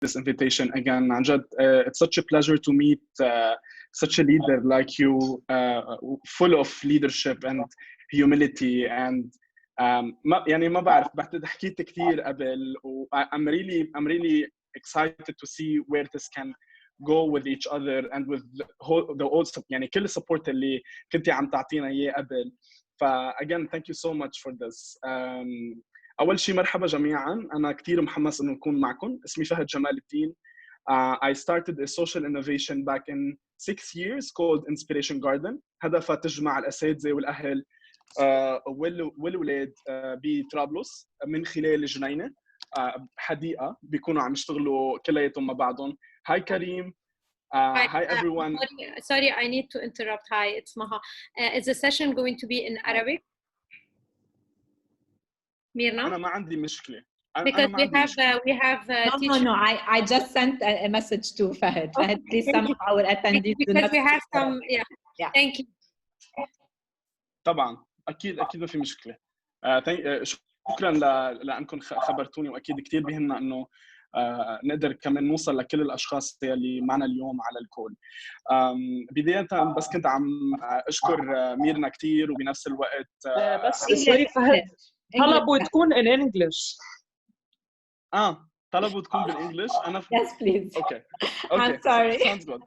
this invitation again. Anjad, it's such a pleasure to meet such a leader like you, full of leadership and humility. And يعني ما بعرف بعتقد حكيت كثير قبل I'm really excited to see where this can go with each other and with the whole يعني كل السبورت اللي كنتي عم تعطينا اياه قبل. again thank you so much for this. أول شيء مرحبا جميعاً، أنا كثير محمس إنه نكون معكم. اسمي فهد جمال الدين. I started a social innovation back in 6 years called Inspiration Garden. هدفها تجمع الأساتذة والأهل والولاد بطرابلس من خلال جنينة حديقة بيكونوا عم يشتغلوا كلياتهم مع بعضهم. Hi كريم. Hi everyone. Sorry, I need to interrupt. Hi, it's Maha. Is the session going to be in Arabic? Mirna? أنا ما عندي مشكلة. Because we have no, I just sent a message to Fahad. Fahad, please somehow our attendees because we have some yeah. Thank you. طبعا اكيد ما في مشكله. شكرا لانكم خبرتوني، واكيد كثير بيهمنا انه نقدر كمان نوصل لكل الاشخاص اللي معنا اليوم على الكول. بدايه بس كنت عم اشكر ميرنا كثير، وبنفس الوقت بس سوري فهد، طلبوا تكون in English. طلبوا تكون بالانجلش. انا Yes please. Okay. I'm sorry. Sounds good.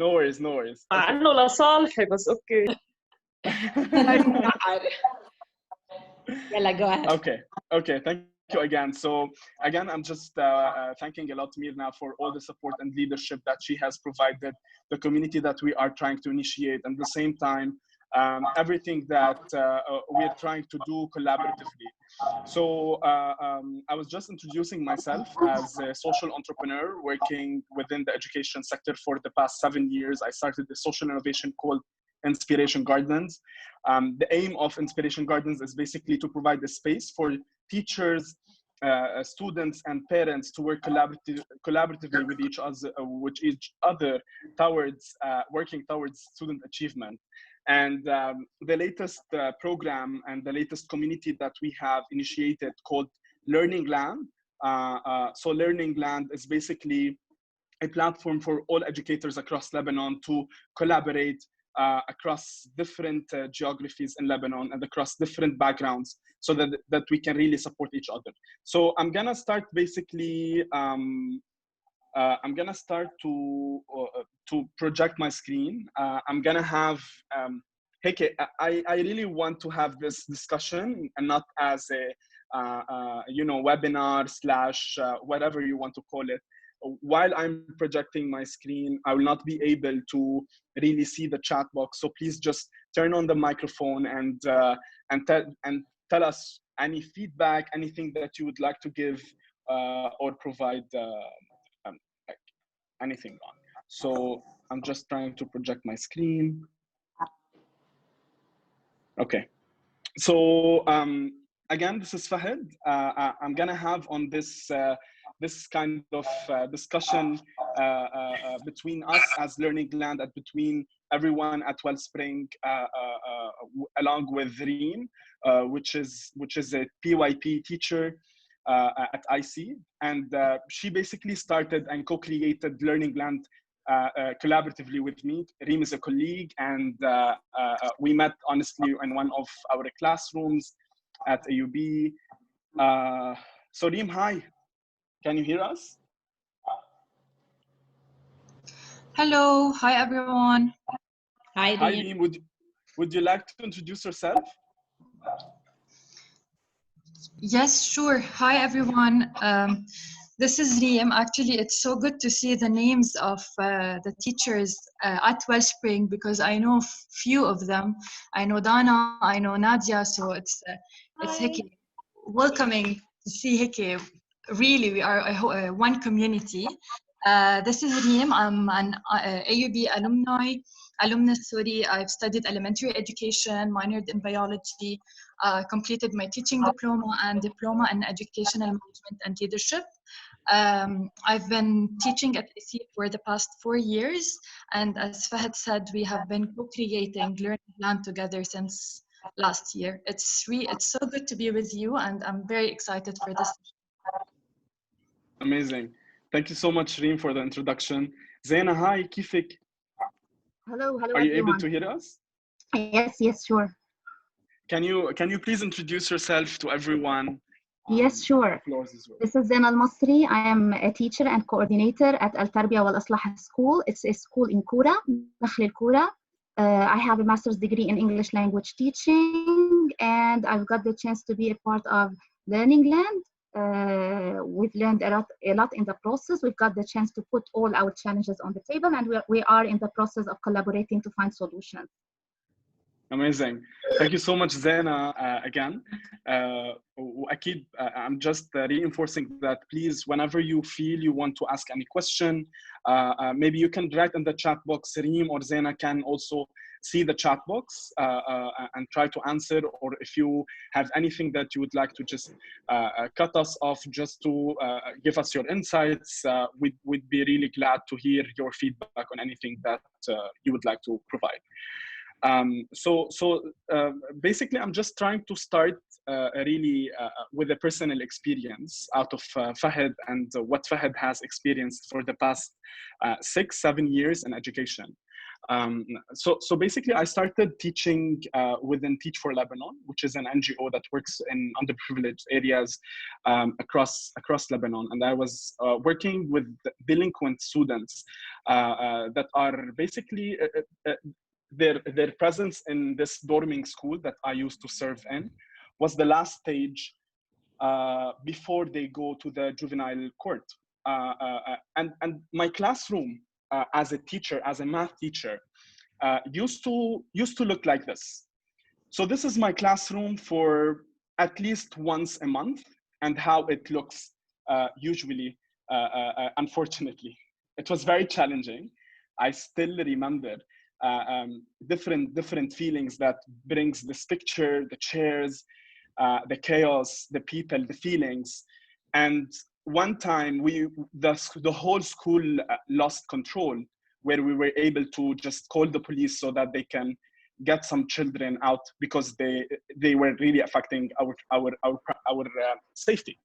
No worries. مع انه لصالحي بس اوكي. Yalla, go ahead. Okay. Thank you again. So again, I'm just thanking a lot Mirna for all the support and leadership that she has provided the community that we are trying to initiate, and at the same time everything that we are trying to do collaboratively. So I was just introducing myself as a social entrepreneur working within the education sector for the past 7 years. I started a social innovation called Inspiration Gardens. The aim of Inspiration Gardens is basically to provide a space for teachers, students, and parents to work collaboratively with each other towards working towards student achievement. And the latest program and the latest community that we have initiated called Learning Land. So Learning Land is basically a platform for all educators across Lebanon to collaborate across different geographies in Lebanon and across different backgrounds, so that we can really support each other. So I'm gonna start basically, I'm gonna start to project my screen. I'm gonna have, I really want to have this discussion and not as a, webinar / whatever you want to call it. While I'm projecting my screen, I will not be able to really see the chat box. So please just turn on the microphone and tell us any feedback, anything that you would like to give or provide anything on. So I'm just trying to project my screen. Okay. So again, this is Fahad. I'm gonna have on this kind of discussion between us as Learning Land and between everyone at Wellspring, along with Reem, which is a PYP teacher at IC, and she basically started and co-created Learning Land collaboratively with me. Reem is a colleague, and we met honestly in one of our classrooms at AUB. So Reem, hi. Can you hear us? Hello, hi everyone. Hi Reem. Would you like to introduce yourself? Yes, sure. Hi everyone. This is Reem. Actually, it's so good to see the names of the teachers at Wellspring, because I know few of them. I know Dana, I know Nadia, so it's Hiki welcoming to see Hiki. Really, we are one community. This is Reem. I'm an AUB alumnus. I've studied elementary education, minored in biology, completed my teaching diploma and diploma in educational management and leadership. I've been teaching at IC for the past 4 years, and as Fahad said, we have been co-creating Learning Land together since last year. It's so good to be with you, and I'm very excited for this. Amazing. Thank you so much, Reem, for the introduction. Zaina, hi, كيفك? Hello, hello Are you able everyone. to hear us? Yes, sure. Can you please introduce yourself to everyone? Yes, sure. The floor is yours. This is Zaina Al-Masri. I am a teacher and coordinator at Al Tarbiya Wal Islah School. It's a school in Kura, Nakhl al-Kura. I have a master's degree in English language teaching, and I've got the chance to be a part of Learning Land. We've learned a lot in the process. We've got the chance to put all our challenges on the table, and we are in the process of collaborating to find solutions. Amazing. Thank you so much, Zaina, again. أكيد, I'm just reinforcing that please, whenever you feel you want to ask any question, maybe you can write in the chat box. Reem or Zaina can also see the chat box and try to answer, or if you have anything that you would like to just cut us off just to give us your insights, we'd be really glad to hear your feedback on anything that you would like to provide. Basically, I'm just trying to start really with a personal experience out of Fahad and what Fahad has experienced for the past 6-7 years in education. So basically, I started teaching within Teach for Lebanon, which is an NGO that works in underprivileged areas across Lebanon. And I was working with delinquent students that are basically their presence in this dorming school that I used to serve in was the last stage before they go to the juvenile court. And my classroom as a teacher, as a math teacher, used to look like this. So this is my classroom for at least once a month, and how it looks usually, unfortunately. It was very challenging. I still remember different feelings that brings this picture, the chairs, the chaos, the people, the feelings. And one time the whole school lost control, where we were able to just call the police so that they can get some children out, because they were really affecting our safety.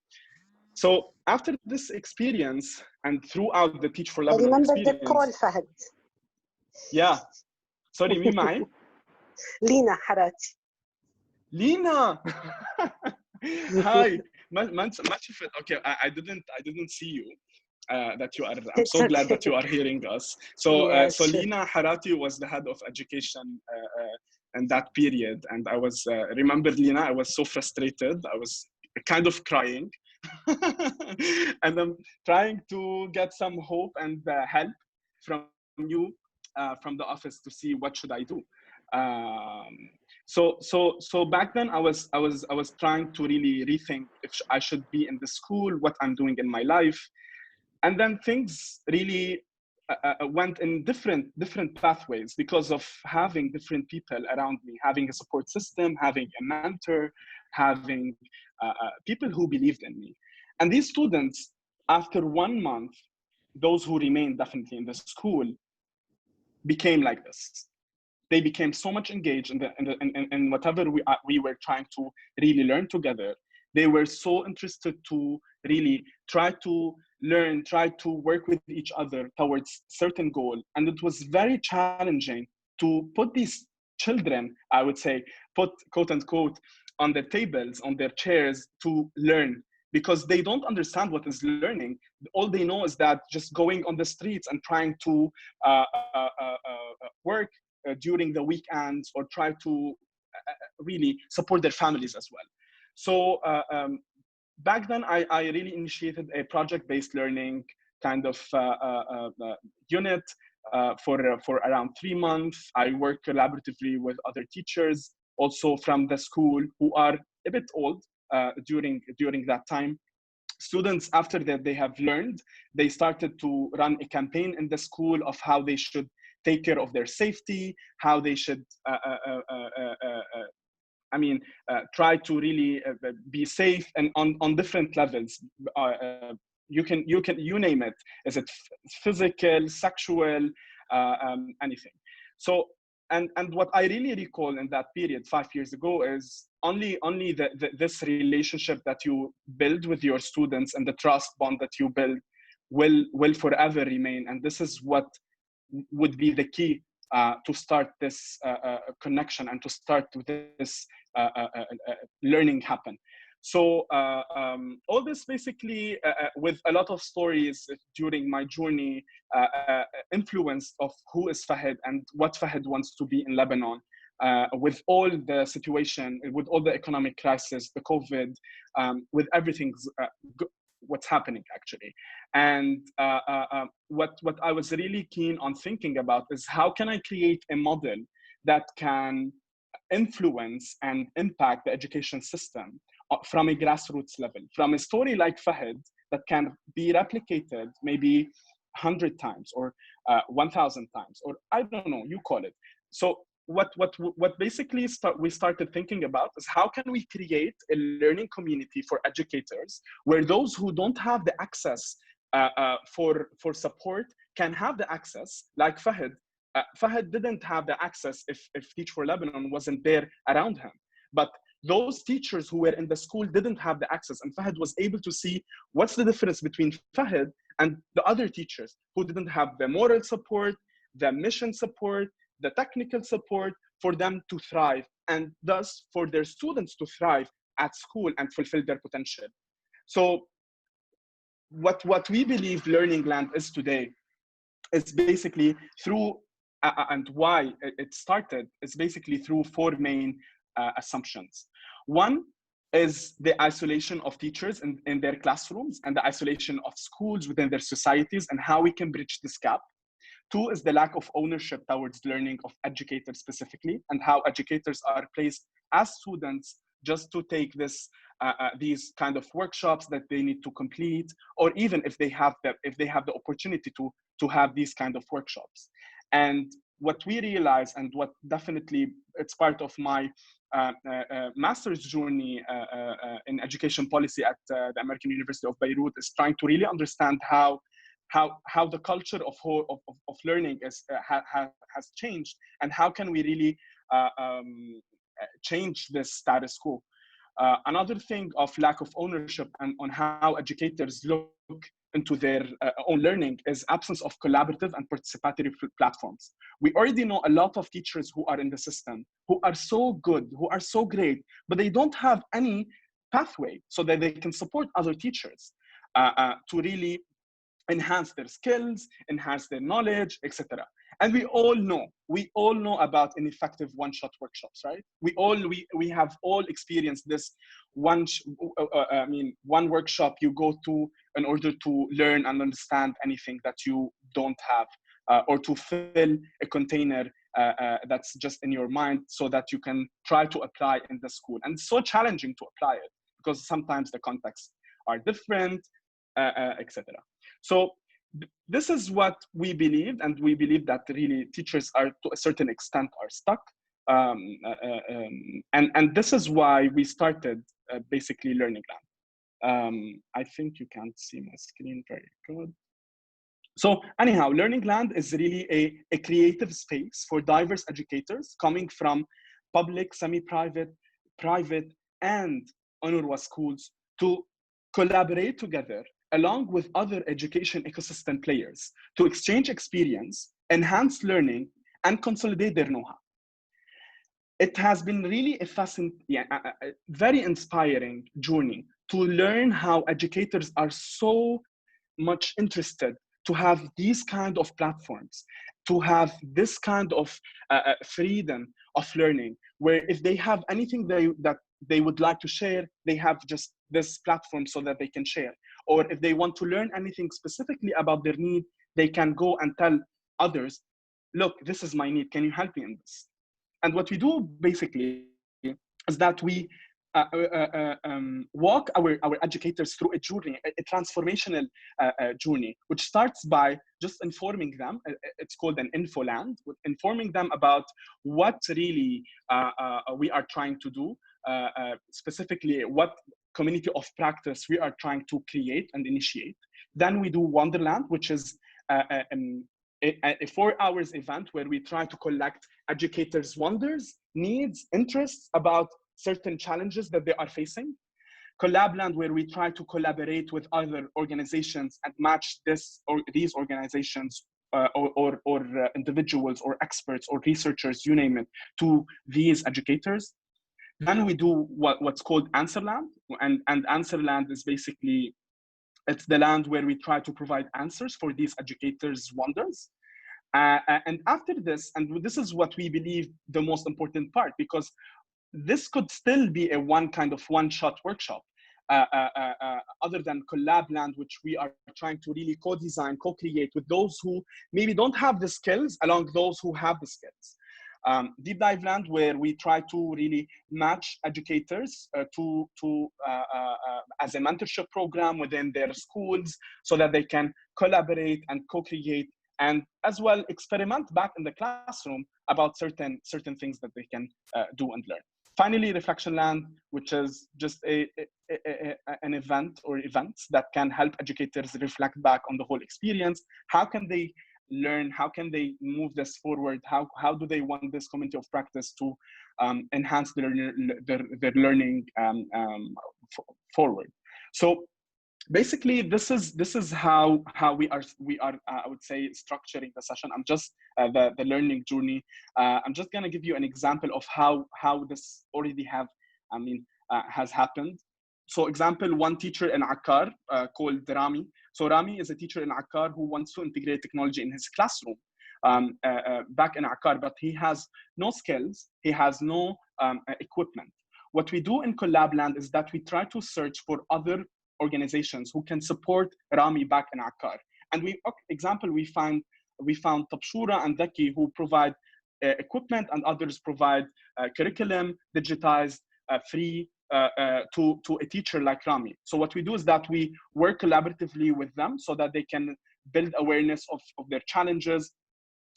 So after this experience, and throughout the Teach for Lebanon remember experience, the call, Fahad. Yeah. Sorry, مين معي؟ Lina Harati. Lina. Hi. ما شفت. Okay, I didn't see you. That you are. I'm so glad that you are hearing us. So Yes, so sure. Lina Harati was the head of education in that period, and I was remember, Lina, I was so frustrated. I was kind of crying, and I'm trying to get some hope and help from you. From the office to see what should I do. So back then I was trying to really rethink if I should be in the school, what I'm doing in my life, and then things really went in different pathways because of having different people around me, having a support system, having a mentor, having people who believed in me. And these students, after 1 month, those who remained definitely in the school, became like this. They became so much engaged in whatever we were trying to really learn together. They were so interested to really try to learn, try to work with each other towards certain goal. And it was very challenging to put these children, I would say, put quote unquote on the tables, on their chairs to learn, because they don't understand what is learning. All they know is that just going on the streets and trying to work during the weekends, or try to really support their families as well. So back then, I really initiated a project-based learning kind of unit for around 3 months. I worked collaboratively with other teachers, also from the school, who are a bit old during that time. Students, after that they have learned, they started to run a campaign in the school of how they should take care of their safety, how they should try to really be safe, and on different levels. You name it. Is it physical, sexual, anything? So and what I really recall in that period 5 years ago is only this relationship that you build with your students, and the trust bond that you build will forever remain. And this is what would be the key to start this connection and to start this learning happen. So all this basically, with a lot of stories during my journey, influence of who is Fahd and what Fahd wants to be in Lebanon. With all the situation, with all the economic crisis, the COVID, with everything, what's happening actually. And what I was really keen on thinking about is how can I create a model that can influence and impact the education system from a grassroots level, from a story like Fahd that can be replicated maybe 100 times or 1,000 times, or I don't know, you call it. So what basically we started thinking about is how can we create a learning community for educators where those who don't have the access for support can have the access, like Fahd. Fahd didn't have the access if Teach for Lebanon wasn't there around him. But those teachers who were in the school didn't have the access, and Fahd was able to see what's the difference between Fahd and the other teachers who didn't have the moral support, the mission support, the technical support for them to thrive, and thus for their students to thrive at school and fulfill their potential. So what we believe Learning Land is today is basically through, and why it started, is basically through four main assumptions. One is the isolation of teachers in their classrooms and the isolation of schools within their societies and how we can bridge this gap. Two is the lack of ownership towards learning of educators specifically, and how educators are placed as students just to take these kind of workshops that they need to complete, or even if they have the opportunity to have these kind of workshops. And what we realize, and what definitely it's part of my master's journey in education policy at the American University of Beirut, is trying to really understand how the culture of learning has changed, and how can we really change this status quo. Another thing of lack of ownership and on how educators look into their own learning is absence of collaborative and participatory platforms. We already know a lot of teachers who are in the system, who are so good, who are so great, but they don't have any pathway so that they can support other teachers to really enhance their skills, enhance their knowledge, etc. And we all know about ineffective one-shot workshops, right? We have all experienced this one workshop you go to in order to learn and understand anything that you don't have, or to fill a container that's just in your mind so that you can try to apply in the school. And it's so challenging to apply it because sometimes the contexts are different, etc. So this is what we believe, and we believe that really teachers are, to a certain extent, are stuck. And this is why we started basically Learning Land. I think you can't see my screen very good. So anyhow, Learning Land is really a creative space for diverse educators coming from public, semi-private, private, and UNRWA schools to collaborate together along with other education ecosystem players to exchange experience, enhance learning, and consolidate their know-how. It has been really a fascinating, very inspiring journey to learn how educators are so much interested to have these kind of platforms, to have this kind of freedom of learning, where if they have anything that they would like to share, they have just this platform so that they can share. Or if they want to learn anything specifically about their need, they can go and tell others, look, this is my need, can you help me in this? And what we do basically is that we walk our educators through a journey, a transformational journey, which starts by just informing them. It's called an info land, informing them about what really we are trying to do, specifically what community of practice we are trying to create and initiate. Then we do Wonderland, which is a 4 hours event where we try to collect educators' wonders, needs, interests about certain challenges that they are facing. Collabland, where we try to collaborate with other organizations and match these organizations or individuals or experts or researchers, you name it, to these educators. Then we do what's called Answerland, and Answerland is basically, it's the land where we try to provide answers for these educators' wonders. And after this, and this is what we believe the most important part, because this could still be a one-shot workshop, other than Collabland, which we are trying to really co-design, co-create with those who maybe don't have the skills along those who have the skills. Deep Dive Land, where we try to really match educators as a mentorship program within their schools, so that they can collaborate and co-create, and as well experiment back in the classroom about certain things that they can do and learn. Finally, Reflection Land, which is just an event or events that can help educators reflect back on the whole experience. How can they learn? How can they move this forward? How do they want this community of practice to enhance their learning forward? So basically, this is how we are I would say structuring the session. I'm just the learning journey. I'm just gonna give you an example of how this already has happened. So example, one teacher in Akkar called Rami. So Rami is a teacher in Akkar who wants to integrate technology in his classroom back in Akkar, but he has no skills, he has no equipment. What we do in Collabland is that we try to search for other organizations who can support Rami back in Akkar. And we found Tabshura and Daki, who provide equipment, and others provide curriculum, digitized, free, to a teacher like Rami. So what we do is that we work collaboratively with them so that they can build awareness of their challenges,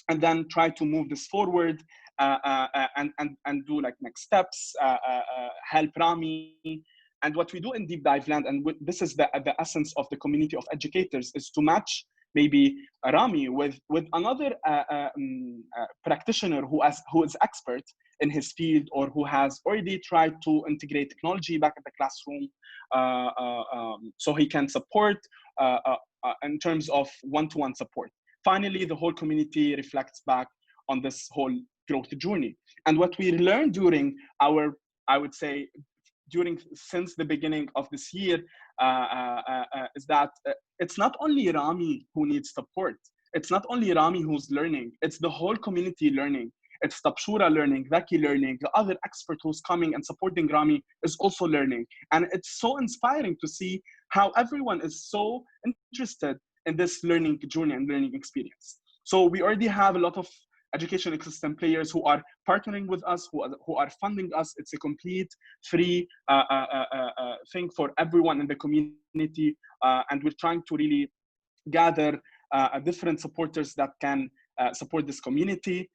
and then try to move this forward and do like next steps, help Rami. And what we do in Deep Dive Land, and this is the essence of the community of educators, is to match maybe Rami with another practitioner who is expert in his field, or who has already tried to integrate technology back at the classroom, so he can support in terms of one-to-one support. Finally, the whole community reflects back on this whole growth journey. And what we learned during our, I would say, since the beginning of this year, is that it's not only Rami who needs support. It's not only Rami who's learning. It's the whole community learning. It's Tabshura learning, Zaki learning, the other expert who's coming and supporting Rami is also learning. And it's so inspiring to see how everyone is so interested in this learning journey and learning experience. So we already have a lot of education ecosystem players who are partnering with us, who are funding us. It's a complete free thing for everyone in the community. And we're trying to really gather different supporters that can support this community.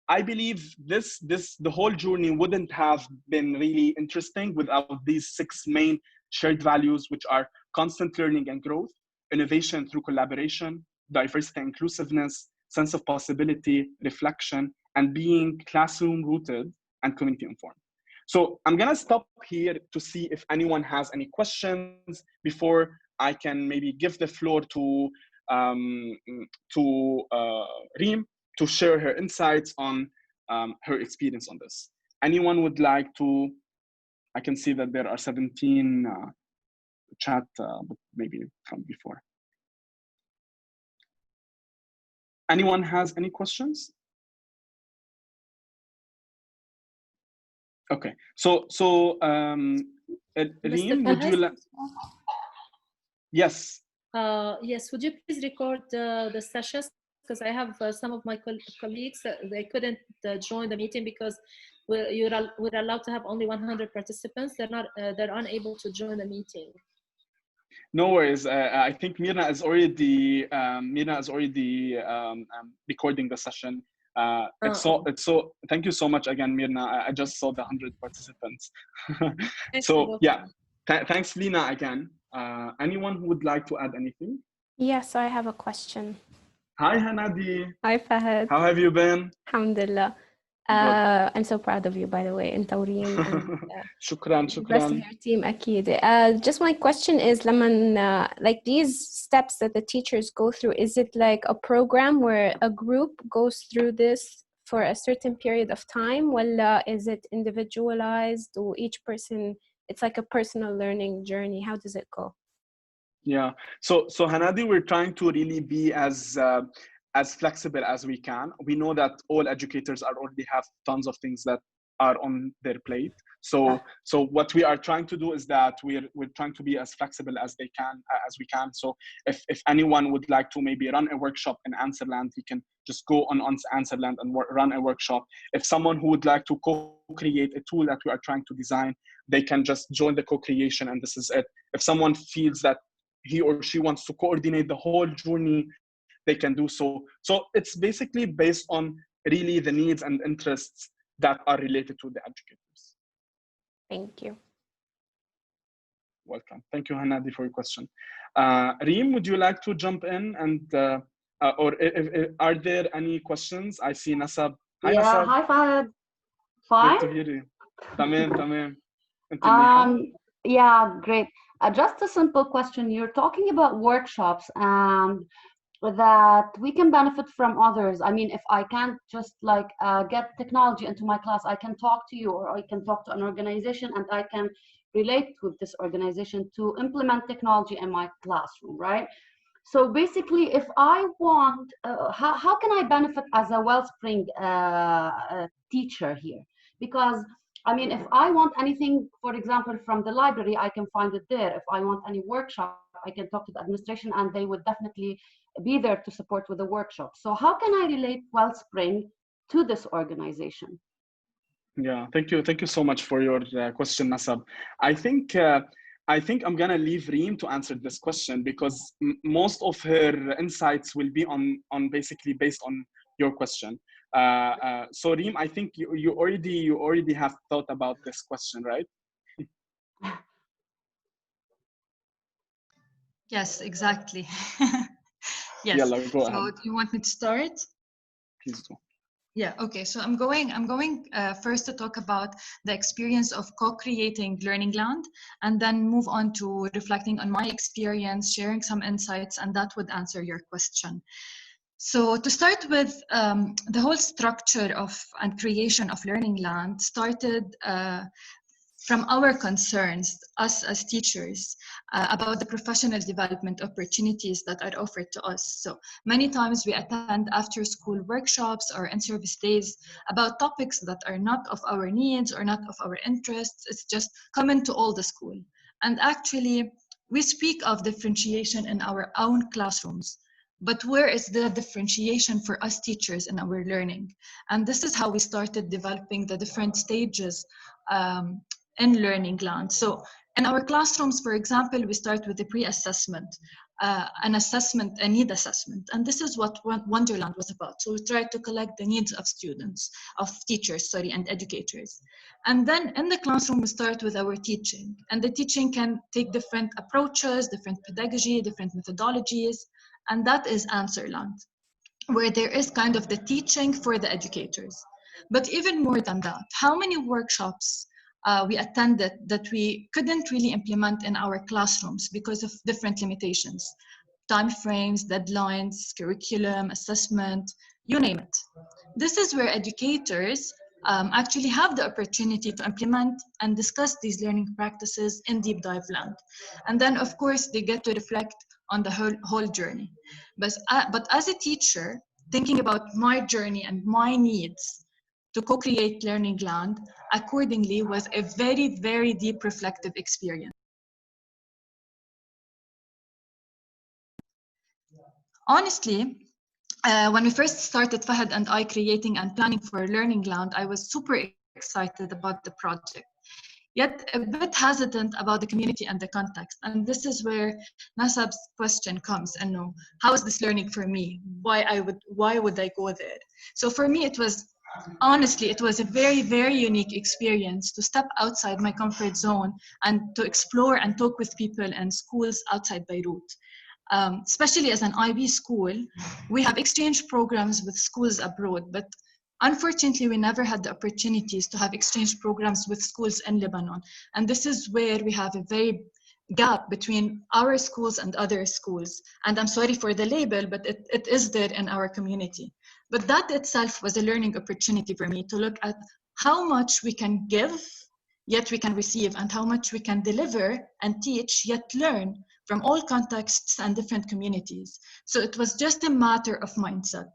I believe the whole journey wouldn't have been really interesting without these 6 main shared values, which are constant learning and growth, innovation through collaboration, diversity and inclusiveness, sense of possibility, reflection, and being classroom rooted and community informed. So I'm gonna stop here to see if anyone has any questions before I can maybe give the floor to Reem to share her insights on her experience on this. Anyone would like to? I can see that there are 17 chat, but maybe from before. Anyone has any questions? Okay, so Reem, would you like? Yes. Yes, would you please record the sessions? Because I have some of my colleagues, they couldn't join the meeting because we're allowed to have only 100 participants. They're unable to join the meeting. No worries. I think Mirna is already recording the session. It's so. Thank you so much again, Mirna. I just saw the 100 participants. So yeah, thanks, Lina, again. Anyone who would like to add anything? Yes, I have a question. Hi, Hanadi. Hi, Fahad. How have you been? Alhamdulillah. I'm so proud of you, by the way, and Taureen and شكرا the rest of شكرا. your team أكيد. Just my question is, لما like these steps that the teachers go through, is it like a program where a group goes through this for a certain period of time, or is it individualized, or each person, it's like a personal learning journey? How does it go? Yeah. So Hanadi, we're trying to really be as flexible as we can. We know that all educators already have tons of things that are on their plate. So what we are trying to do is that we're trying to be as flexible as we can. So if anyone would like to maybe run a workshop in Answerland, he can just go on Answerland and run a workshop. If someone who would like to co-create a tool that we are trying to design, they can just join the co-creation, and this is it. If someone feels that he or she wants to coordinate the whole journey, they can do so. So it's basically based on really the needs and interests that are related to the educators. Thank you. Welcome. Thank you, Hanadi, for your question. Reem, would you like to jump in? And or are there any questions? I see Nasab. Hi, Nasab. Hi, Fahad. Fine? Good to hear you. تمام. أنت منيحة؟ Yeah, great. Just a simple question. You're talking about workshops and that we can benefit from others. I mean, if I can't just like get technology into my class, I can talk to you, or I can talk to an organization, and I can relate with this organization to implement technology in my classroom, right? So basically, if I want, how can I benefit as a Wellspring teacher here? Because I mean, if I want anything, for example, from the library, I can find it there. If I want any workshop, I can talk to the administration, and they would definitely be there to support with the workshop. So how can I relate Wellspring to this organization? Yeah, thank you so much for your question, Nasab. I think I'm gonna leave Reem to answer this question, because most of her insights will be on basically based on your question. So Reem, I think you already have thought about this question, right? Yes, exactly. Yes. Yalla, go So ahead. do you want me to start? Please do. Yeah, okay. So I'm going first to talk about the experience of co-creating Learningland, and then move on to reflecting on my experience, sharing some insights, and that would answer your question. So to start with, the whole structure and creation of Learningland started from our concerns, us as teachers, about the professional development opportunities that are offered to us. So many times we attend after-school workshops or in-service days about topics that are not of our needs or not of our interests. It's just common to all the school. And actually, we speak of differentiation in our own classrooms. But where is the differentiation for us teachers in our learning? And this is how we started developing the different stages in Learningland. So in our classrooms, for example, we start with the pre-assessment, a need assessment. And this is what Wonderland was about. So we tried to collect the needs of teachers, and educators. And then in the classroom, we start with our teaching. And the teaching can take different approaches, different pedagogy, different methodologies. And that is Answerland, where there is kind of the teaching for the educators. But even more than that, how many workshops we attended that we couldn't really implement in our classrooms because of different limitations, time frames, deadlines, curriculum, assessment, you name it. This is where educators actually have the opportunity to implement and discuss these learning practices in deep dive land. And then, of course, they get to reflect on the whole journey. But as a teacher, thinking about my journey and my needs to co-create Learningland accordingly was a very, very deep reflective experience. Honestly, when we first started, Fahad and I, creating and planning for Learningland, I was super excited about the project, yet a bit hesitant about the community and the context. And this is where Nasab's question comes, and how is this learning for me? Why would I go there? So for me, honestly, it was a very, very unique experience to step outside my comfort zone and to explore and talk with people in schools outside Beirut. Especially as an IB school, we have exchange programs with schools abroad, but Unfortunately, we never had the opportunities to have exchange programs with schools in Lebanon. And this is where we have a very gap between our schools and other schools. And I'm sorry for the label, but it is there in our community. But that itself was a learning opportunity for me to look at how much we can give, yet we can receive, and how much we can deliver and teach, yet learn from all contexts and different communities. So it was just a matter of mindset.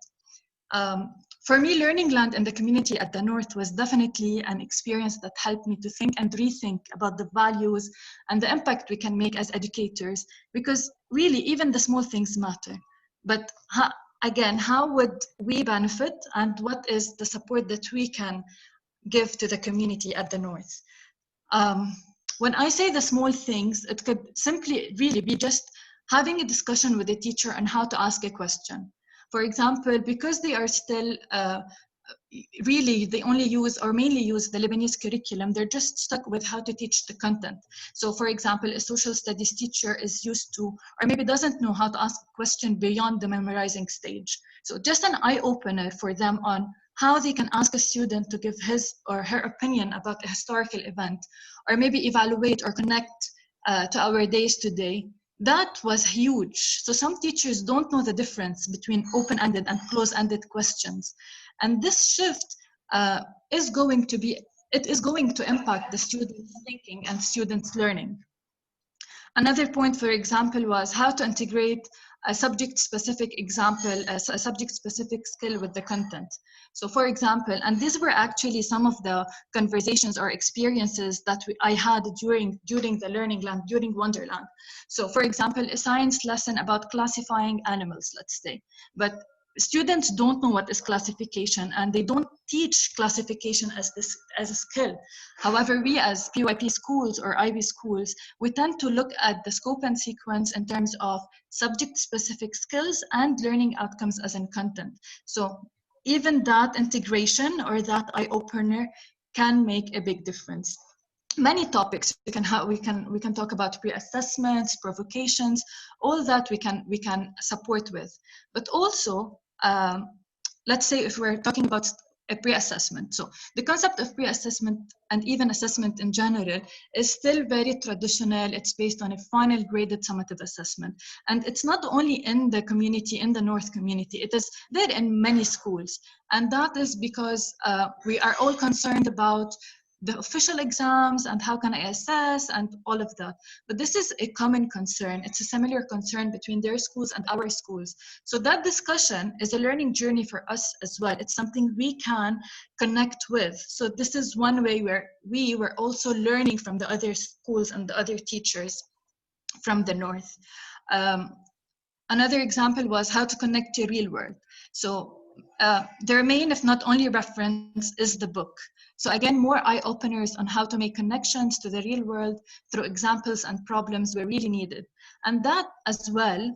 For me, learning land in the community at the North was definitely an experience that helped me to think and rethink about the values and the impact we can make as educators, because really even the small things matter. But again, how would we benefit, and what is the support that we can give to the community at the North? When I say the small things, it could simply really be just having a discussion with the teacher on how to ask a question. For example, because they are still really, they only use or mainly use the Lebanese curriculum, they're just stuck with how to teach the content. So for example, a social studies teacher is used to, or maybe doesn't know how to ask a question beyond the memorizing stage. So just an eye-opener for them on how they can ask a student to give his or her opinion about a historical event, or maybe evaluate or connect to our days today. That was huge. So some teachers don't know the difference between open-ended and close-ended questions. And this shift is going to impact the students' thinking and students' learning. Another point, for example, was how to integrate a subject-specific example, a subject-specific skill with the content. So for example, and these were actually some of the conversations or experiences that I had during the Learning Land, during Wonderland. So for example, a science lesson about classifying animals, let's say. But students don't know what is classification, and they don't teach classification as a skill. However, we as PYP schools or IB schools, we tend to look at the scope and sequence in terms of subject-specific skills and learning outcomes as in content. So even that integration or that eye-opener can make a big difference. Many topics we can talk about pre-assessments, provocations, all that we can support with. But also, let's say if we're talking about a pre-assessment. So the concept of pre-assessment and even assessment in general is still very traditional. It's based on a final graded summative assessment. And it's not only in the community, in the North community, it is there in many schools. And that is because we are all concerned about the official exams and how can I assess and all of that. But this is a common concern. It's a similar concern between their schools and our schools. So that discussion is a learning journey for us as well. It's something we can connect with. So this is one way where we were also learning from the other schools and the other teachers from the North. Another example was how to connect to real world. So their main, if not only reference, is the book. So again, more eye-openers on how to make connections to the real world through examples and problems were really needed. And that as well,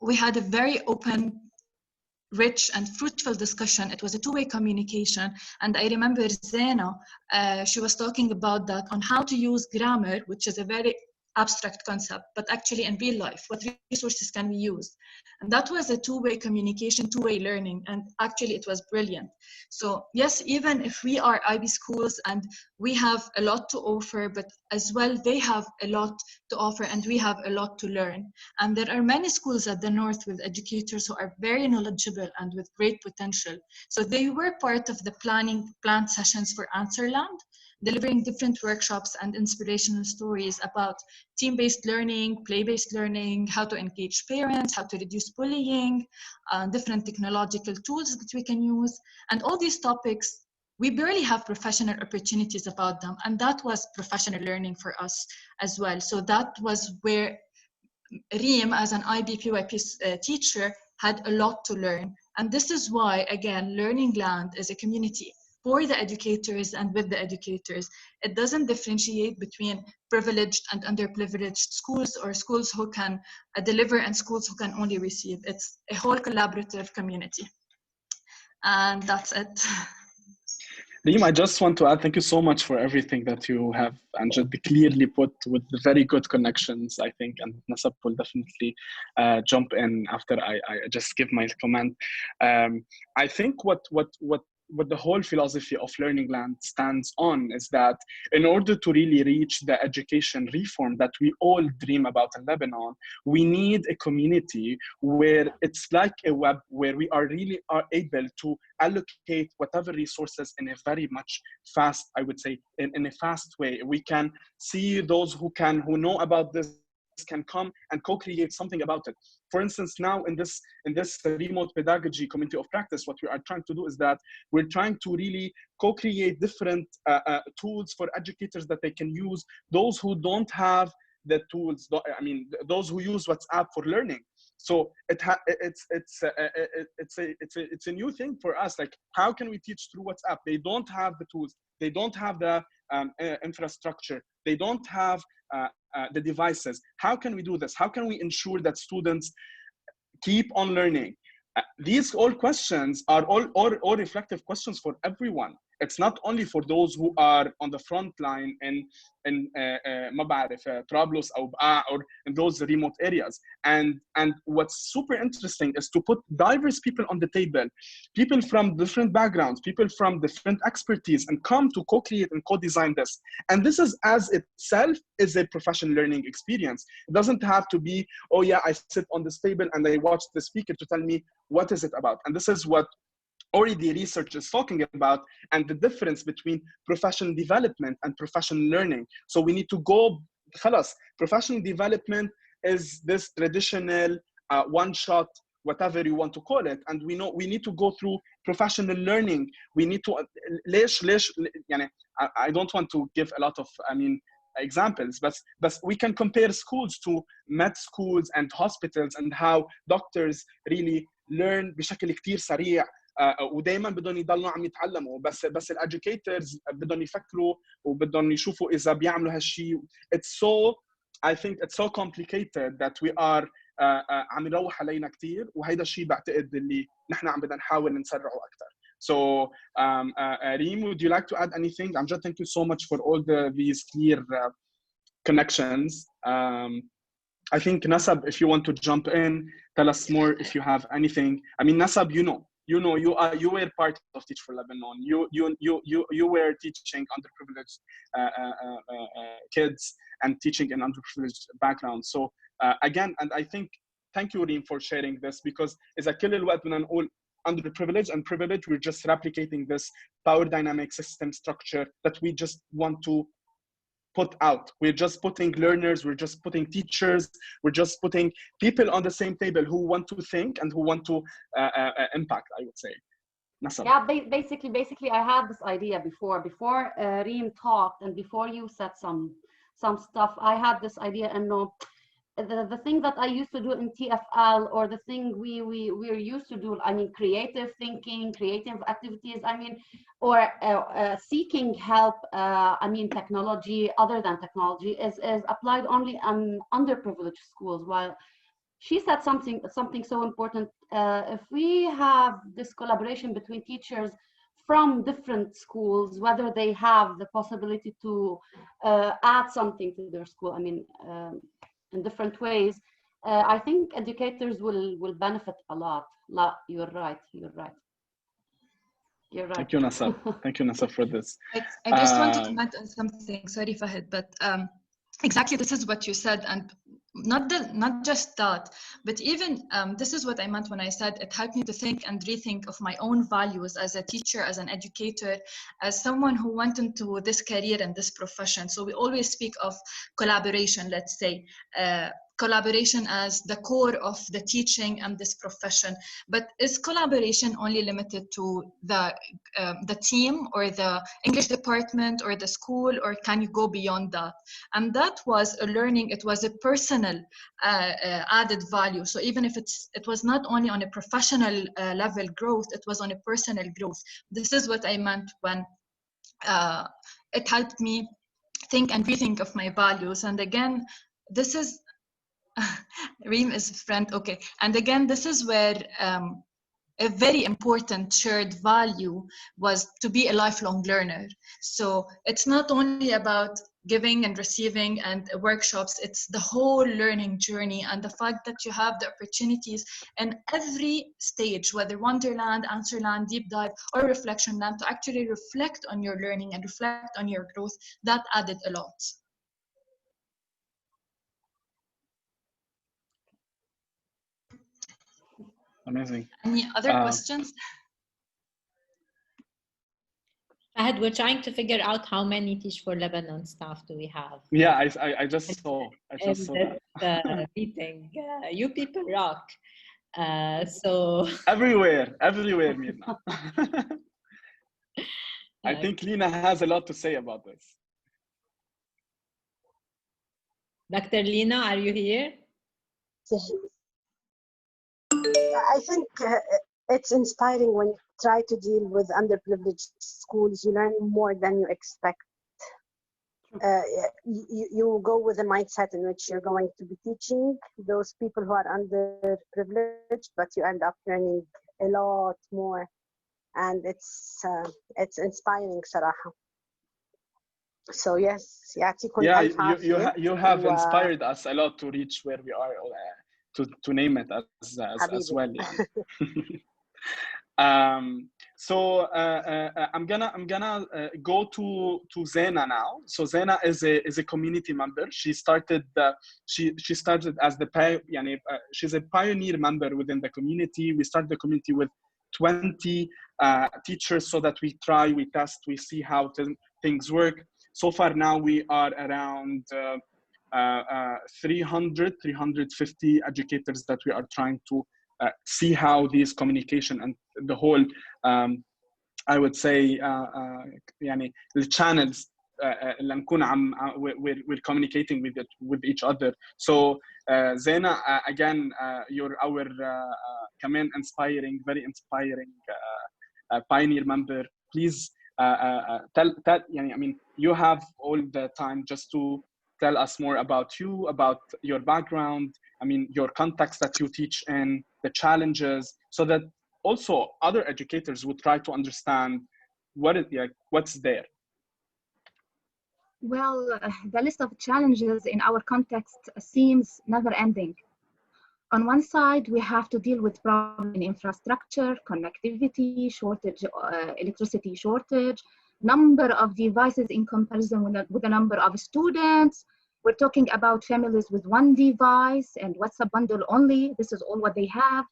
we had a very open, rich and fruitful discussion. It was a two-way communication. And I remember Zena, she was talking about that on how to use grammar, which is a very abstract concept, but actually in real life, what resources can we use? And that was a two-way communication, two-way learning, and actually it was brilliant. So yes, even if we are IB schools and we have a lot to offer, but as well they have a lot to offer and we have a lot to learn. And there are many schools at the North with educators who are very knowledgeable and with great potential. So they were part of the planned sessions for Answerland, delivering different workshops and inspirational stories about team-based learning, play-based learning, how to engage parents, how to reduce bullying, different technological tools that we can use. And all these topics, we barely have professional opportunities about them. And that was professional learning for us as well. So that was where Reem, as an IBPYP teacher, had a lot to learn. And this is why, again, Learning Land is a community for the educators and with the educators. It doesn't differentiate between privileged and underprivileged schools or schools who can deliver and schools who can only receive. It's a whole collaborative community. And that's it. Reem, I just want to add, thank you so much for everything that you have and just clearly put with very good connections, I think, and Nasab will definitely jump in after I just give my comment. I think what the whole philosophy of Learning Land stands on is that in order to really reach the education reform that we all dream about in Lebanon, we need a community where it's like a web where we are really able to allocate whatever resources in a very much fast, I would say, in a fast way. We can see those who know about this can come and co-create something about it. For instance, now in this remote pedagogy community of practice, what we are trying to do is that we're trying to really co-create different tools for educators that they can use. Those who don't have the tools, I mean, those who use WhatsApp for learning. So it's a new thing for us. Like, how can we teach through WhatsApp? They don't have the tools. They don't have the infrastructure. They don't have the devices. How can we do this? How can we ensure that students keep on learning? These all questions are all reflective questions for everyone. It's not only for those who are on the front line in ما بعرف Trablus أو بقاع or in those remote areas. And what's super interesting is to put diverse people on the table, people from different backgrounds, people from different expertise, and come to co-create and co-design this. And this is as itself is a professional learning experience. It doesn't have to be, oh yeah, I sit on this table and I watch the speaker to tell me what is it about. And this is what already research is talking about, and the difference between professional development and professional learning. So we need to go, خلاص, professional development is this traditional one-shot, whatever you want to call it, and we know we need to go through professional learning. We need to, ليش يعني, I don't want to give a lot of, examples, but we can compare schools to med schools and hospitals and how doctors really learn بشكل كتير سريع. ودايما بدهم يضلوا عم يتعلموا، بس الeducators بدهم يفكروا وبدهم يشوفوا اذا بيعملوا هالشيء. I think it's so complicated that we are عم يروح علينا كثير، وهيدا الشيء بعتقد اللي نحن عم بدنا نحاول نسرعه اكثر. So Reem, would you like to add anything? Amjad, thank you so much for all these clear connections. I think Nasab, if you want to jump in, tell us more if you have anything. I mean, Nasab, you were part of Teach for Lebanon. You were teaching underprivileged kids and teaching in underprivileged backgrounds. So again, and I think, thank you, Reem, for sharing this, because it's a كل الوقت بدنا نقول underprivileged and privileged. We're just replicating this power dynamic system structure that we just want to put out. We're just putting learners, we're just putting teachers, we're just putting people on the same table who want to think and who want to impact, I would say. Nasab. Yeah, basically, I had this idea before Reem talked and before you said some stuff. I had this idea, and the thing that I used to do in TFL, or the thing we're used to do, I mean, creative thinking, creative activities, I mean, or seeking help, I mean, technology, other than technology, is applied only on underprivileged schools. While she said something so important, if we have this collaboration between teachers from different schools, whether they have the possibility to add something to their school, I mean, in different ways, I think educators will benefit a lot. You're right. Thank you, Nasab. Thank you, Nasab, for this. I just want to comment on something. Sorry, Fahid, but exactly this is what you said, and not just that, but even this is what I meant when I said it helped me to think and rethink of my own values as a teacher, as an educator, as someone who went into this career and this profession. So we always speak of collaboration, let's say, collaboration as the core of the teaching and this profession. But is collaboration only limited to the team or the English department or the school, or can you go beyond that? And that was a learning, it was a personal added value. So even if it was not only on a professional level growth, it was on a personal growth. This is what I meant when it helped me think and rethink of my values. And again, this is Reem is a friend, okay. And again, this is where a very important shared value was to be a lifelong learner. So it's not only about giving and receiving and workshops, it's the whole learning journey, and the fact that you have the opportunities in every stage, whether Wonderland, Answerland, Deep Dive, or Reflection Land, to actually reflect on your learning and reflect on your growth. That added a lot. Amazing. Any other questions? Fahad, we're trying to figure out how many Teach for Lebanon staff do we have. Yeah, I just saw. I just saw that. Meeting. You people rock. So Everywhere, Mirna. I think Lina has a lot to say about this. Dr. Lina, are you here? I think it's inspiring when you try to deal with underprivileged schools. You learn more than you expect. You go with a mindset in which you're going to be teaching those people who are underprivileged, but you end up learning a lot more, and it's inspiring صراحة. So yes, Yeah, you have inspired us a lot to reach where we are, to name it as well. Yeah. So I'm gonna go to Zena now. So Zena is a community member. She started she started as she's a pioneer member within the community. We started the community with 20 teachers, so that we try, we test, we see how things work. So far now we are around 350 educators that we are trying to see how these communication and the whole I would say the channels اللي نكون we're communicating with each other. So Zena, again, you're our كمان inspiring, very inspiring pioneer member. Please tell you have all the time just to tell us more about you, about your background, your context that you teach in, the challenges, so that also other educators would try to understand what's there. Well, the list of challenges in our context seems never ending. On one side, we have to deal with problem in infrastructure, connectivity, shortage, electricity shortage, number of devices in comparison with the number of students. We're talking about families with one device and WhatsApp bundle only. This is all what they have.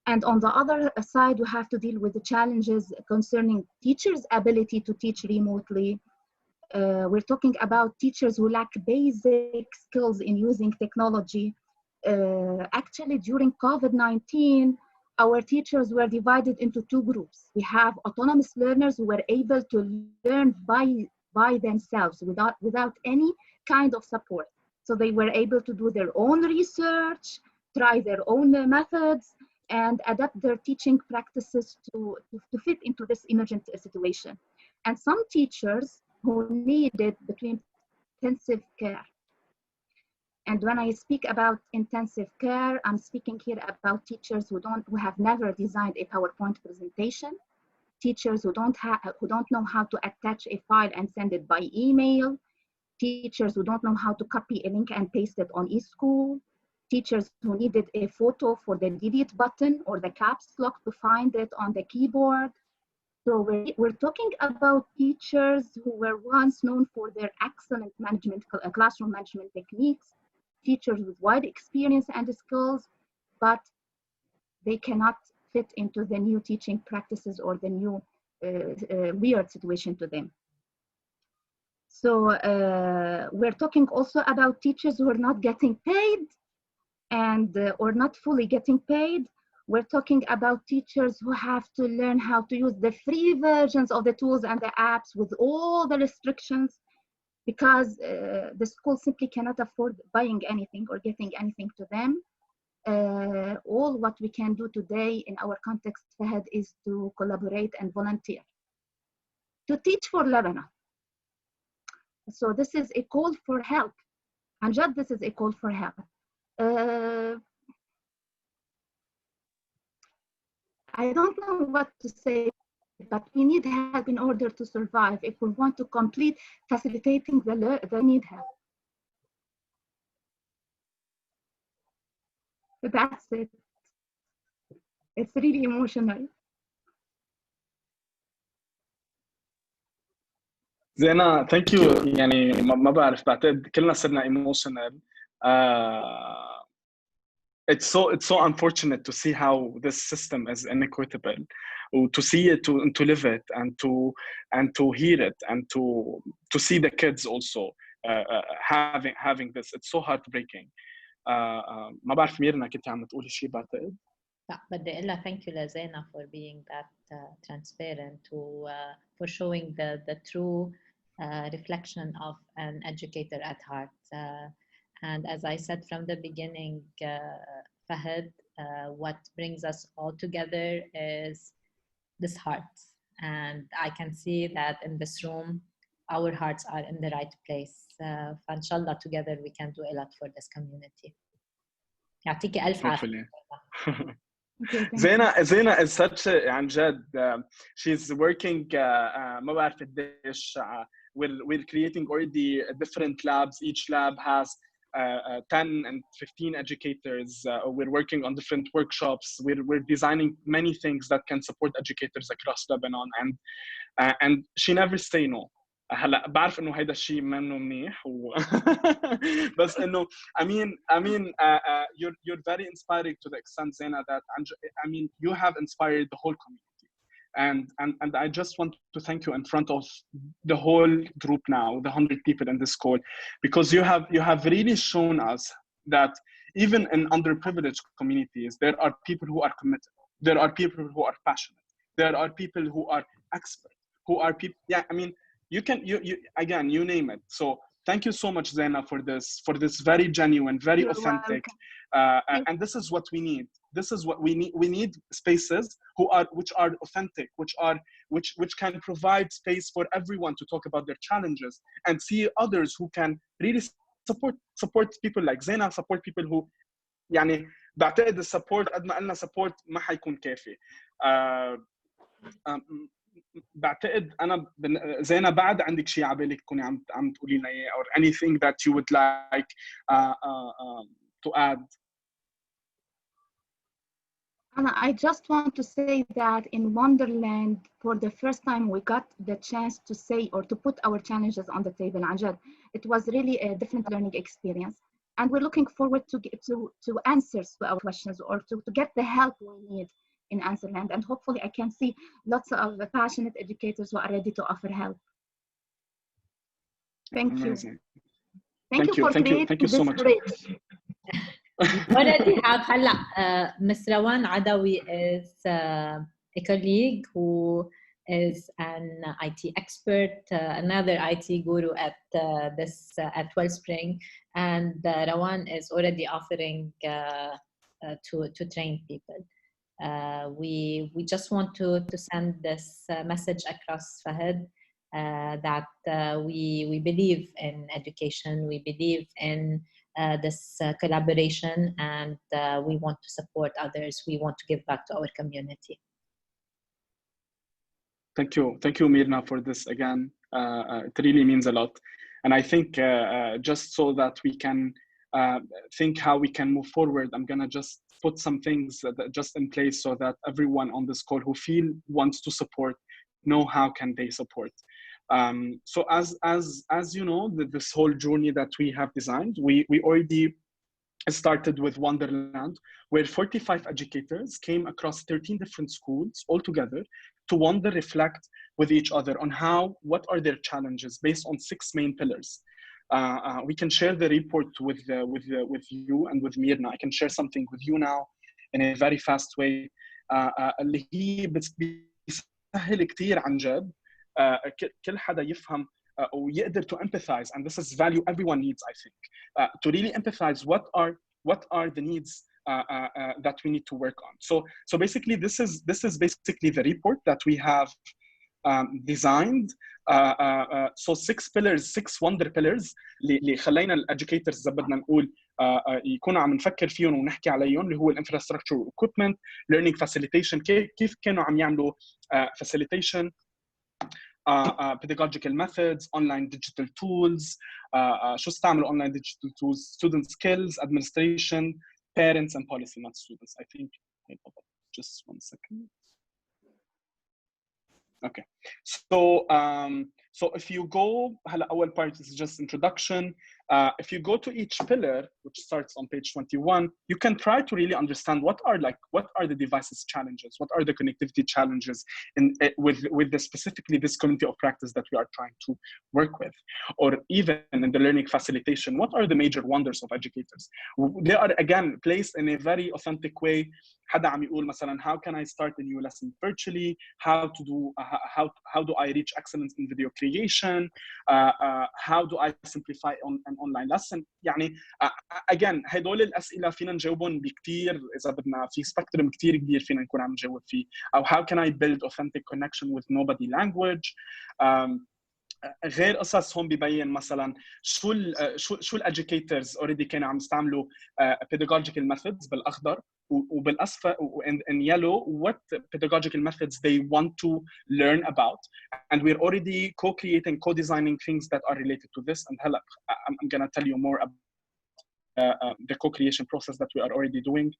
And on the other side, we have to deal with the challenges concerning teachers' ability to teach remotely. We're talking about teachers who lack basic skills in using technology. Actually, during COVID-19, our teachers were divided into two groups. We have autonomous learners who were able to learn by themselves without any kind of support. So they were able to do their own research, try their own methods, and adapt their teaching practices to fit into this emergent situation. And some teachers who needed between intensive care. And when I speak about intensive care, I'm speaking here about teachers who have never designed a PowerPoint presentation, teachers who don't know how to attach a file and send it by email, teachers who don't know how to copy a link and paste it on eSchool, teachers who needed a photo for the delete button or the caps lock to find it on the keyboard. So we're talking about teachers who were once known for their excellent classroom management techniques, teachers with wide experience and skills, but they cannot fit into the new teaching practices or the new weird situation to them. So we're talking also about teachers who are not getting paid and or not fully getting paid. We're talking about teachers who have to learn how to use the free versions of the tools and the apps with all the restrictions, because the school simply cannot afford buying anything or getting anything to them. All what we can do today in our context, Fahad, is to collaborate and volunteer. To teach for Lebanon. So this is a call for help. Amjad, this is a call for help. I don't know what to say, but we need help in order to survive. If we want to complete facilitating the need help. So that's it. It's really emotional. زينة thank you. يعني ما بعرف، بعتقد كلنا صرنا emotional. It's so unfortunate to see how this system is inequitable, or to see it, to live it, and to hear it, and to see the kids also having this. It's so heartbreaking. ما بعرف ميرنا كنت عم تقولي شيء بعتقد. لا بدي أقول لها thank you لزينة for being that transparent for showing the true reflection of an educator at heart. And as I said from the beginning, Fahad, what brings us all together is this heart. And I can see that in this room, our hearts are in the right place. فإنشالله together we can do a lot for this community. يعطيكي ألف عافية. زينة is such a, عن جد she's working ما بعرف قديش we're creating already different labs. Each lab has 10 and 15 educators. We're working on different workshops. We're designing many things that can support educators across Lebanon, and she never say no. هلا بعرف انه هيدا الشيء منه منيح بس انه I mean you're very inspiring to the extent, Zena, that I mean you have inspired the whole community, and I just want to thank you in front of the whole group now, the 100 people in this call, because you have really shown us that even in underprivileged communities there are people who are committed, there are people who are passionate, there are people who are expert, who are people, yeah, I mean you can again, you name it. So thank you so much, Zena, for this very genuine, very You're authentic, and this is what we need. This is what we need. We need spaces which are authentic, which can provide space for everyone to talk about their challenges, and see others who can really support people like Zena, support people who يعني بعتقد السبورت قد ما قلنا سبورت ما حيكون كافي. بعتقد انا زينة بعد عندك شيء على بالك تكوني عم تقولي لنا اياه, or anything that you would like to add. Anna, I just want to say that in Wonderland, for the first time, we got the chance to say or to put our challenges on the table. Anjad, it was really a different learning experience, and we're looking forward to answers to our questions, or to get the help we need in Answerland, and hopefully I can see lots of passionate educators who are ready to offer help. Thank Amazing. you. Thank you for creating this so much. bridge. Already have هلا Ms. Rawan Adawi is a colleague who is an IT expert, another IT guru at at Wellspring, and Rawan is already offering to train people. We just want to send this message across, Fahad, that we believe in education, we believe in this collaboration, and we want to support others. We want to give back to our community. Thank you, Mirna, for this again. It really means a lot, and I think just so that we can think how we can move forward, I'm gonna just put some things just in place so that everyone on this call who wants to support know how can they support. So as you know, this whole journey that we have designed, we already started with Wonderland, where 45 educators came across 13 different schools all together to wonder, reflect with each other on what are their challenges based on 6 main pillars. We can share the report with you and with Mirna. I can share something with you now in a very fast way. اللي هي بتسهل كتير عن جد كل حدا يفهم ويقدر to empathize, and this is value everyone needs, I think, to really empathize what are the needs that we need to work on. So basically this is basically the report that we have designed. So 6 pillars, 6 wonder pillars اللي خلينا educators إذا بدنا نقول يكونوا عم نفكر فيهم ونحكي عليهم، اللي هو الانفراستراكشر والاكويبمنت، ليرنينج فاسيليتيشن، كيف كانوا عم يعملوا فاسيليتيشن، pedagogical methods, online digital tools, شو استعملوا online digital tools, student skills, administration, parents and policy, not students. I think, just 1 second. Okay, so if you go, our part is just introduction. If you go to each pillar, which starts on page 21, you can try to really understand what are the devices challenges, what are the connectivity challenges with specifically this community of practice that we are trying to work with, or even in the learning facilitation, what are the major wonders of educators? They are again placed in a very authentic way. حدا عم يقول مثلا how can I start a new lesson virtually, how do I reach excellence in video creation, how do I simplify an online lesson. يعني again هدول الأسئلة فينا نجاوبهم بكتير، إذا بدنا في سبكترم كتير كبير فينا نكون عم نجاوب فيه، أو how can I build authentic connection with nobody language. غير قصص هون ببين مثلا شو الeducators already كانوا عم يستعملوا pedagogical methods بالاخضر، وبالاصفر in yellow what pedagogical methods they want to learn about, and we're already co-creating, co-designing things that are related to this. And هلا I'm gonna tell you more about the co-creation process that we are already doing.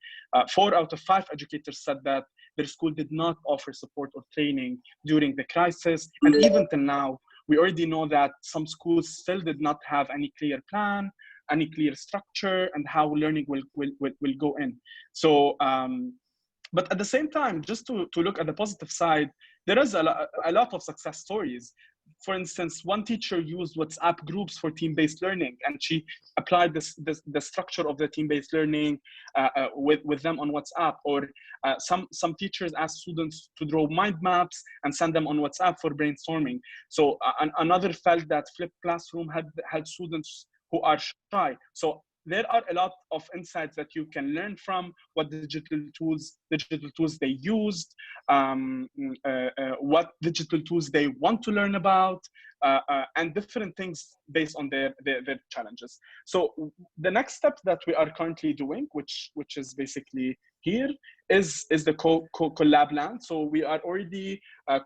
4 out of 5 educators said that their school did not offer support or training during the crisis, and even till now we already know that some schools still did not have any clear plan, any clear structure, and how learning will go in. So, but at the same time, just to look at the positive side, there is a lot of success stories. For instance, one teacher used WhatsApp groups for team-based learning, and she applied the structure of the team-based learning with them on WhatsApp. Or some teachers asked students to draw mind maps and send them on WhatsApp for brainstorming. So another felt that flipped classroom had students who are shy. So there are a lot of insights that you can learn from what digital tools they used, what digital tools they want to learn about, and different things based on their challenges. So the next step that we are currently doing, which is basically here, is the collab land. So we are already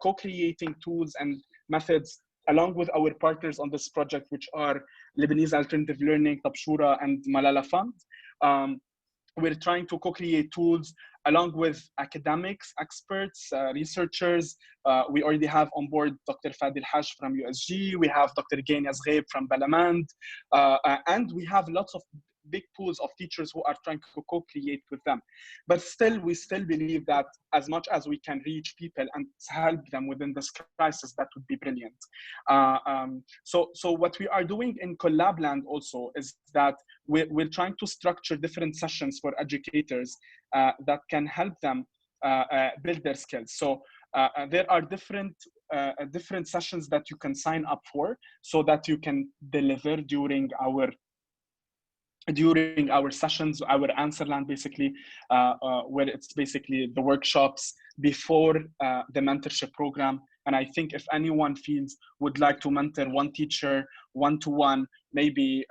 co-creating tools and methods along with our partners on this project, which are Lebanese Alternative Learning, Tabshura, and Malala Fund. We're trying to co-create tools along with academics, experts, researchers. We already have on board Dr. Fadil Haj from USG. We have Dr. Gania Zghaib from Balamand. And we have lots of big pools of teachers who are trying to co-create with them. But still, we still believe that as much as we can reach people and help them within this crisis, that would be brilliant. So what we are doing in Collabland also is that we're trying to structure different sessions for educators that can help them build their skills. So there are different sessions that you can sign up for, so that you can deliver during our sessions, our Answerland, basically, where it's basically the workshops before the mentorship program. And I think if anyone would like to mentor one teacher, one-to-one, maybe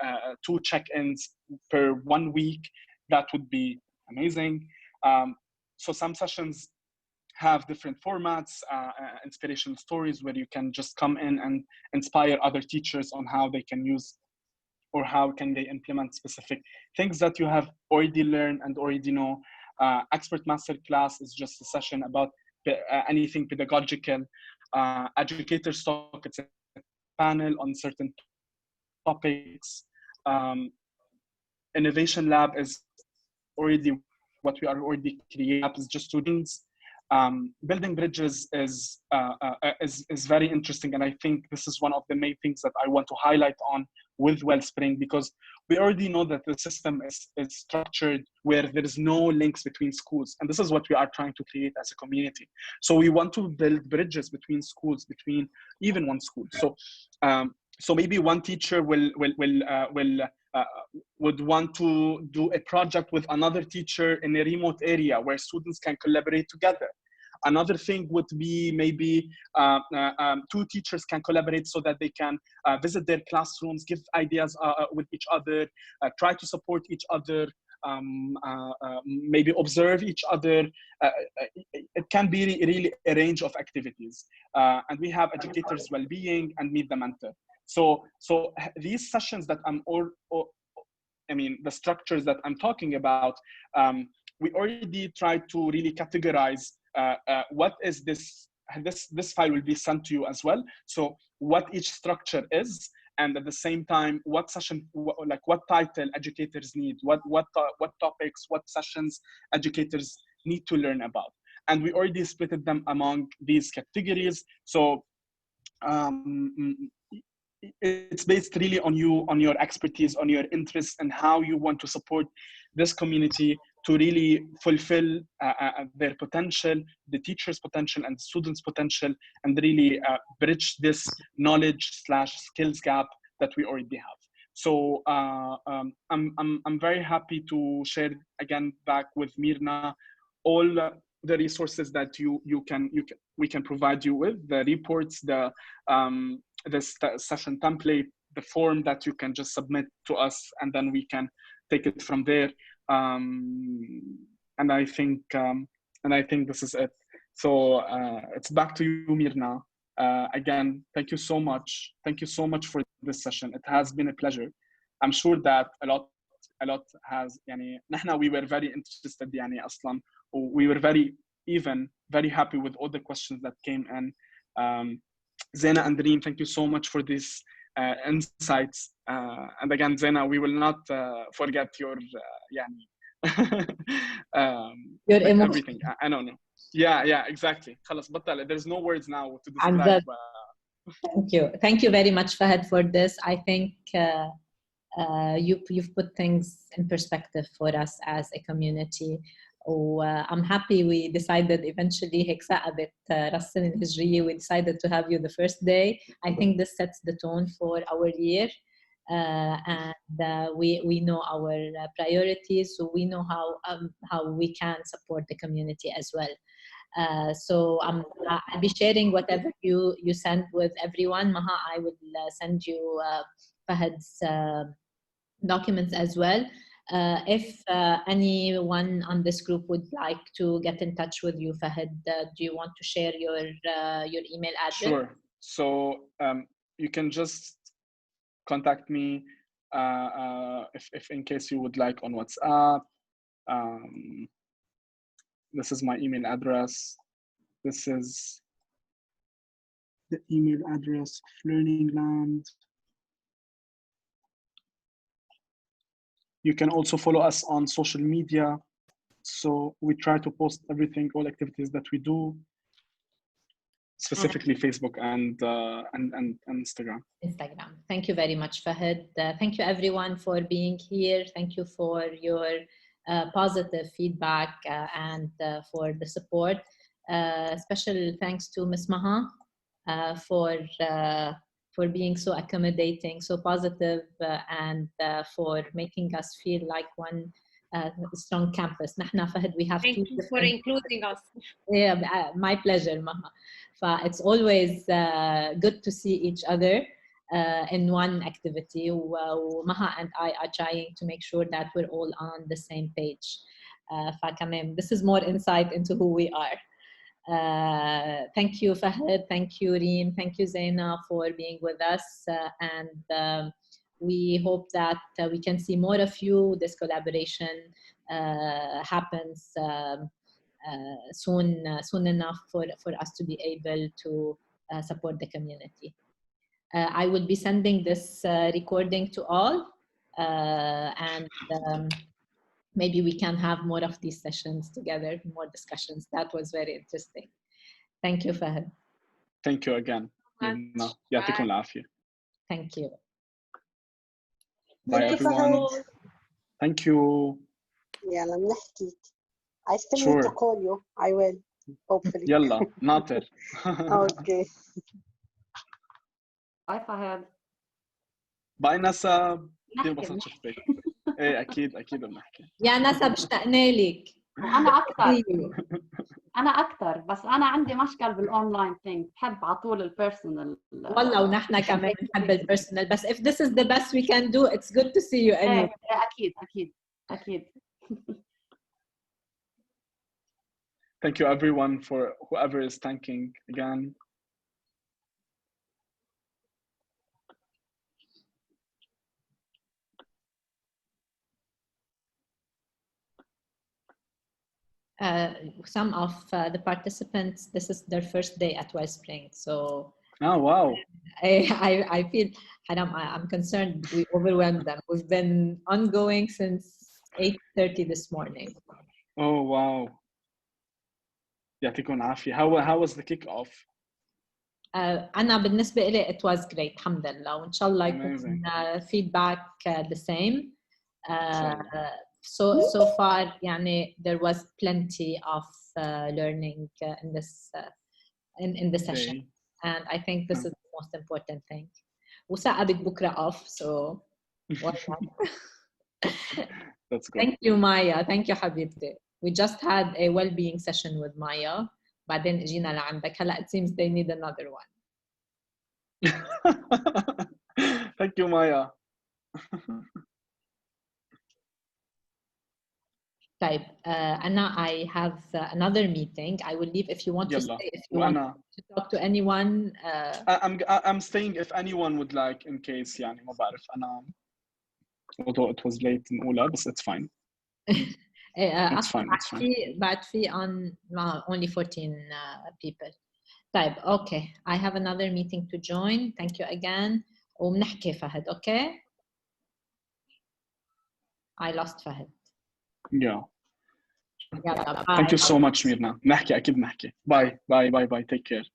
2 check-ins per 1 week, that would be amazing. So some sessions have different formats, inspirational stories where you can just come in and inspire other teachers on how they can use or how can they implement specific things that you have already learned and already know. Expert master class is just a session about anything pedagogical. Educators talk, it's a panel on certain topics. Innovation lab is already what we are already creating. Is just students. Building bridges is very interesting, and I think this is one of the main things that I want to highlight on with Wellspring, because we already know that the system is structured where there is no links between schools, and this is what we are trying to create as a community. So we want to build bridges between schools, between even one school. So maybe one teacher would want to do a project with another teacher in a remote area where students can collaborate together. Another thing would be maybe two teachers can collaborate so that they can visit their classrooms, give ideas with each other, try to support each other, maybe observe each other. It can be really a range of activities. And we have educators' well-being and meet the mentor. So these sessions that the structures that I'm talking about, we already tried to really categorize what is this file will be sent to you as well. So what each structure is, and at the same time, what session, like what title educators need, what topics, what sessions educators need to learn about. And we already split them among these categories. So it's based really on you, on your expertise, on your interests, and how you want to support this community to really fulfill their potential, the teachers' potential and students' potential, and really bridge this knowledge/skills gap that we already have. So I'm very happy to share again back with Mirna all the resources that we can provide you with, the reports, the session template, the form that you can just submit to us, and then we can take it from there. And I think this is it. So it's back to you, Mirna. Again, thank you so much. Thank you so much for this session. It has been a pleasure. I'm sure that a lot has, we were very interested, أصلاً. We were very happy with all the questions that came in. Zena and Reem, thank you so much for these insights. And again, Zena, we will not forget your your emotion. Everything. I don't know. Yeah, exactly. There's no words now to describe. Thank you very much, Fahad, for this. I think you've put things in perspective for us as a community. I'm happy we decided eventually هيك ثاقبت راس السنة الهجرية. We decided to have you the first day. I think this sets the tone for our year, and we know our priorities, so we know how we can support the community as well. So I'll be sharing whatever you send with everyone. Maha, I will send you Fahad's documents as well. If anyone on this group would like to get in touch with you, Fahad, do you want to share your email address? Sure. So you can just contact me if in case you would like on WhatsApp. This is my email address. This is the email address of Learning Land. You can also follow us on social media. So we try to post everything, all activities that we do, specifically Facebook and Instagram. Thank you very much, Fahad. Thank you everyone for being here. Thank you for your positive feedback and for the support. Special thanks to Ms. Maha for being so accommodating, so positive, and for making us feel like one strong campus. We have Thank you for including us. Yeah, my pleasure, Maha. It's always good to see each other in one activity. Maha and I are trying to make sure that we're all on the same page. This is more insight into who we are. Thank you, Fahad. Thank you, Reem. Thank you, Zaina, for being with us. And we hope that we can see more of you. This collaboration happens soon enough for us to be able to support the community. I will be sending this recording to all, and maybe we can have more of these sessions together, more discussions. That was very interesting. Thank you, Fahad. Thank you again. يعطيكم العافية. Thank you. Bye everyone. Thank you. يلا بنحكي. I still need to call you. I will, hopefully. يلا ناطر. Okay. Bye Fahad. باي نسب. كثير انبسطت شفتك. ايه اكيد بنحكي. يا نسب اشتقنا لك. وانا اكثر. انا اكثر، بس انا عندي مشكل بالاونلاين ثينج، بحب على طول البيرسونال. والله ونحن كمان بنحب البيرسونال، بس if this is the best we can do, it's good to see you anyway. اكيد اكيد اكيد. Thank you everyone for whoever is thanking again. Some of the participants, this is their first day at Wellspring, so Oh wow. I feel I'm concerned we overwhelmed them. We've been ongoing since 8:30 this morning. Oh wow. يعطيكم العافية. How was the kick-off? أنا بالنسبة لي it was great الحمد لله، وإن شاء الله يكون feedback the same. So far يعني there was plenty of learning in this in the session, and I think this is the most important thing. وسأبت بكرة off, so That's good. Thank you Maya, thank you حبيبتي. We just had a well-being session with Maya, بعدين اجينا لعندك. هلا it seems they need another one. Thank you Maya. طيب أنا I have another meeting. I will leave if you want to stay, if you want to talk to anyone. I'm staying if anyone would like, in case يعني ما بعرف أنا although it was late نقولها بس it's fine. It's fine. بعد في on only 14 people. طيب okay, I have another meeting to join. Thank you again. وبنحكي فهد. Okay, I lost فهد. Yeah. يلا, Thank you so much ميرنا. نحكي أكيد نحكي. Bye. Take care.